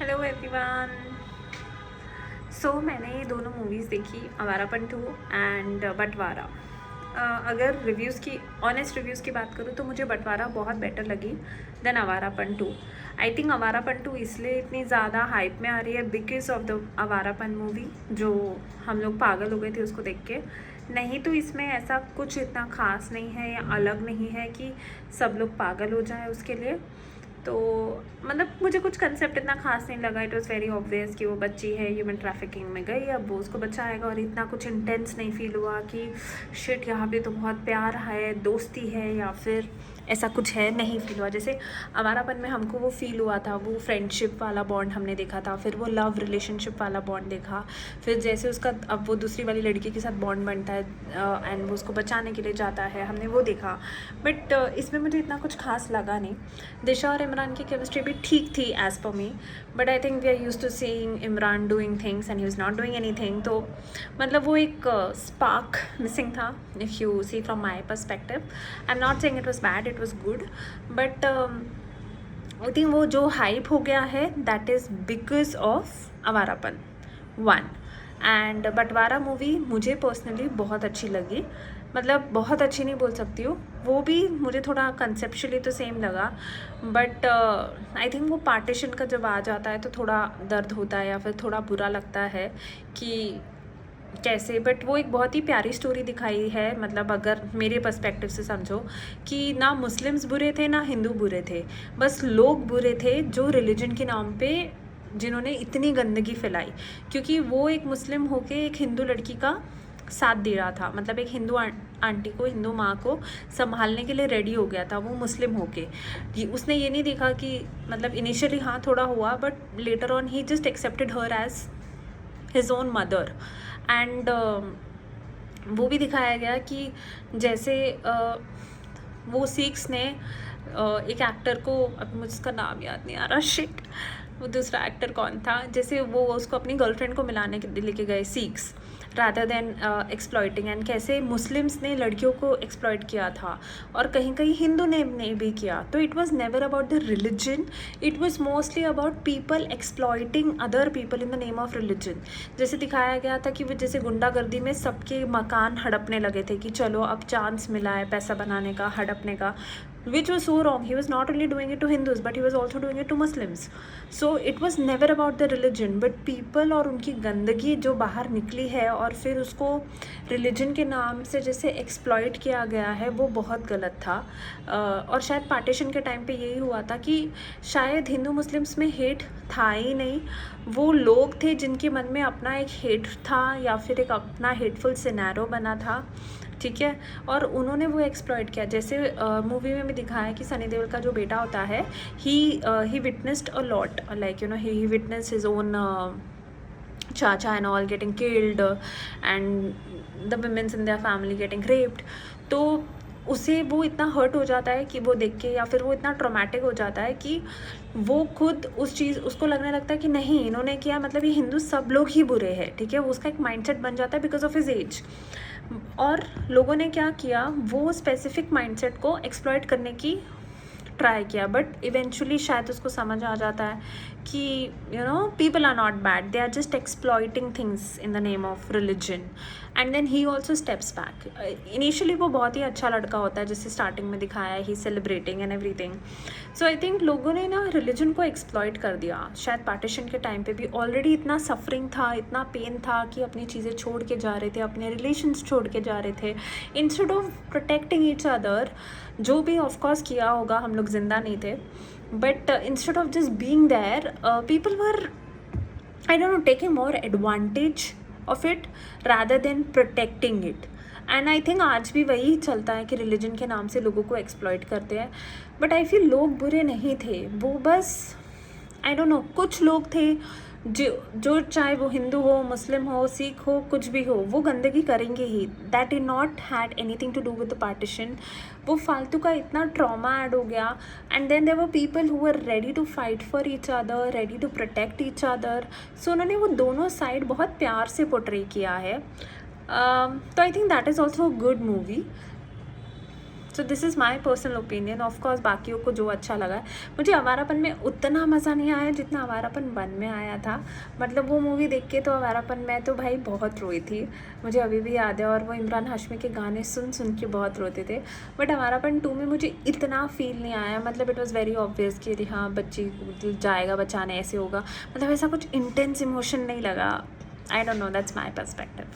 Hello everyone. मैंने ये दोनों मूवीज़ देखी, आवारापन 2 एंड बंटवारा। अगर रिव्यूज़ की ऑनेस्ट रिव्यूज़ की बात करूँ तो मुझे बंटवारा बहुत बेटर लगी then Awarapan 2। I think Awarapan 2 इसलिए इतनी ज़्यादा हाइप में आ रही है because of the Awarapan movie, जो हम लोग पागल हो गए थे उसको देख के। नहीं तो इसमें ऐसा कुछ इतना ख़ास नहीं है या अलग नहीं है कि सब लोग पागल हो जाए उसके लिए। तो मतलब मुझे कुछ कंसेप्ट इतना खास नहीं लगा। इट वॉज़ वेरी ऑब्वियस कि वो बच्ची है, ह्यूमन ट्रैफिकिंग में गई, अब वो उसको बचाएगा, और इतना कुछ इंटेंस नहीं फील हुआ कि शिट यहाँ पे तो बहुत प्यार है, दोस्ती है, या फिर ऐसा कुछ है, नहीं फील हुआ। जैसे आवारापन में हमको वो फील हुआ था, वो फ्रेंडशिप वाला बॉन्ड हमने देखा था, फिर वो लव रिलेशनशिप वाला बॉन्ड देखा, फिर जैसे उसका अब वो दूसरी वाली लड़की के साथ बॉन्ड बनता है एंड वो उसको बचाने के लिए जाता है, हमने वो देखा। बट इसमें मुझे इतना कुछ खास लगा नहीं। दिशा और इमरान की केमिस्ट्री भी ठीक थी as per me, but I think we are use to seeing Imran doing things and he is not doing anything. तो मतलब वो एक स्पार्क मिसिंग था, if you see from my perspective. I am not saying it was bad, it was good, but I think वो जो hype हो गया है that is because of Awarapan 1। And Bantwara movie मुझे पर्सनली बहुत अच्छी लगी, मतलब बहुत अच्छी नहीं बोल सकती हूँ, वो भी मुझे थोड़ा कंसेप्चुअली तो सेम लगा, बट आई थिंक वो पार्टीशन का जब आ जाता है तो थोड़ा दर्द होता है या फिर थोड़ा बुरा लगता है कि कैसे। बट वो एक बहुत ही प्यारी स्टोरी दिखाई है, मतलब अगर मेरे पर्सपेक्टिव से समझो कि ना मुस्लिम्स बुरे थे ना हिंदू बुरे थे, बस लोग बुरे थे जो रिलीजन के नाम पे जिन्होंने इतनी गंदगी फैलाई। क्योंकि वो एक मुस्लिम होके एक हिंदू लड़की का साथ दे रहा था, मतलब एक हिंदू आंटी को, हिंदू माँ को संभालने के लिए रेडी हो गया था वो मुस्लिम होके। उसने ये नहीं देखा कि मतलब इनिशियली हाँ थोड़ा हुआ, but later on he just accepted her as his own mother. And वो भी दिखाया गया कि जैसे वो सिक्स ने एक एक्टर को, अब मुझे उसका नाम याद नहीं आ रहा, शिट, वो दूसरा एक्टर कौन था, जैसे वो उसको अपनी गर्लफ्रेंड को मिलाने के लेके गए six rather than exploiting, and कैसे मुस्लिम्स ने लड़कियों को एक्सप्लॉइट किया था और कहीं कहीं हिंदू ने भी किया। तो it was never about the religion, it was mostly about people exploiting other people in the name of religion. जैसे दिखाया गया था कि वो जैसे गुंडागर्दी में सबके मकान हड़पने लगे थे कि चलो अब चांस मिला है पैसा बनाने का, हड़पने का, which was so wrong. He was not only doing it to Hindus but he was also doing it to Muslims. So it was never about the religion but people, और उनकी गंदगी जो बाहर निकली है और फिर उसको रिलीजन के नाम से जैसे एक्सप्लॉइट किया गया है, वो बहुत गलत था। और शायद पार्टीशन के टाइम पे यही हुआ था कि शायद हिंदू मुस्लिम्स में हेट था ही नहीं, वो लोग थे जिनके मन में अपना एक हेट था या फिर एक अपना हेटफुल सिनेरियो बना था, ठीक है, और उन्होंने वो एक्सप्लॉइट किया। जैसे मूवी में भी दिखाया है कि सनी देओल का जो बेटा होता है, he witnessed a lot, like you know he witnessed his own चाचा and all getting killed and the womens in their family getting raped. तो उसे वो इतना हर्ट हो जाता है कि वो देख के, या फिर वो इतना ट्रॉमेटिक हो जाता है कि वो खुद उस चीज़, उसको लगने लगता है कि नहीं इन्होंने किया मतलब ये हिंदू सब लोग ही बुरे हैं, ठीक है, उसका एक माइंडसेट बन जाता है बिकॉज ऑफ हिज एज। और लोगों ने क्या किया, वो स्पेसिफिक माइंडसेट को एक्सप्लॉइट करने की ट्राई किया, बट इवेंचुअली शायद उसको समझ आ जाता है कि you know people are not bad, they are just exploiting things in the name of religion, and then he also steps back. Initially वो बहुत ही अच्छा लड़का होता है, जैसे स्टार्टिंग में दिखाया है, he celebrating and everything. So I think लोगों ने ना रिलीजन को एक्सप्लॉइट कर दिया। शायद पार्टीशन के टाइम पे भी ऑलरेडी इतना सफरिंग था, इतना पेन था कि अपनी चीज़ें छोड़ के जा रहे थे, अपने रिलेशंस छोड़ के जा रहे थे, instead of protecting each other. जो भी ऑफकोर्स किया होगा, हम लोग जिंदा नहीं थे, but instead of just being there people were, I don't know, taking more advantage of it rather than protecting it. And I think आज भी वही चलता है कि रिलीजन के नाम से लोगों को एक्सप्लॉइट करते हैं। बट आई फील लोग बुरे नहीं थे, वो बस आई डोंट नो कुछ लोग थे जो चाहे वो हिंदू हो, मुस्लिम हो, सिख हो, कुछ भी हो, वो गंदगी करेंगे ही। That did not had anything to do with the partition. वो फालतू का इतना ट्रॉमा ऐड हो गया, and then there were people who were ready to fight for each other, ready to protect each other. So उन्होंने वो दोनों side बहुत प्यार से पोर्ट्रे किया है। तो I think that is also a good movie. So this is my personal opinion. Of course बाकियों को जो अच्छा लगा. मुझे आवारापन में उतना मज़ा नहीं आया जितना आवारापन 1 में आया था. मतलब वो मूवी देख के तो आवारापन में तो भाई बहुत रोई थी, मुझे अभी भी याद है. और वो इमरान हाशमी के गाने सुन सुन के बहुत रोते थे. बट आवारापन 2 में मुझे इतना फील नहीं आया. मतलब इट वॉज़ वेरी ऑब्वियस कि हाँ बच्ची जाएगा बचाने, ऐसे होगा. मतलब ऐसा कुछ इंटेंस इमोशन नहीं लगा. I don't know, that's my perspective.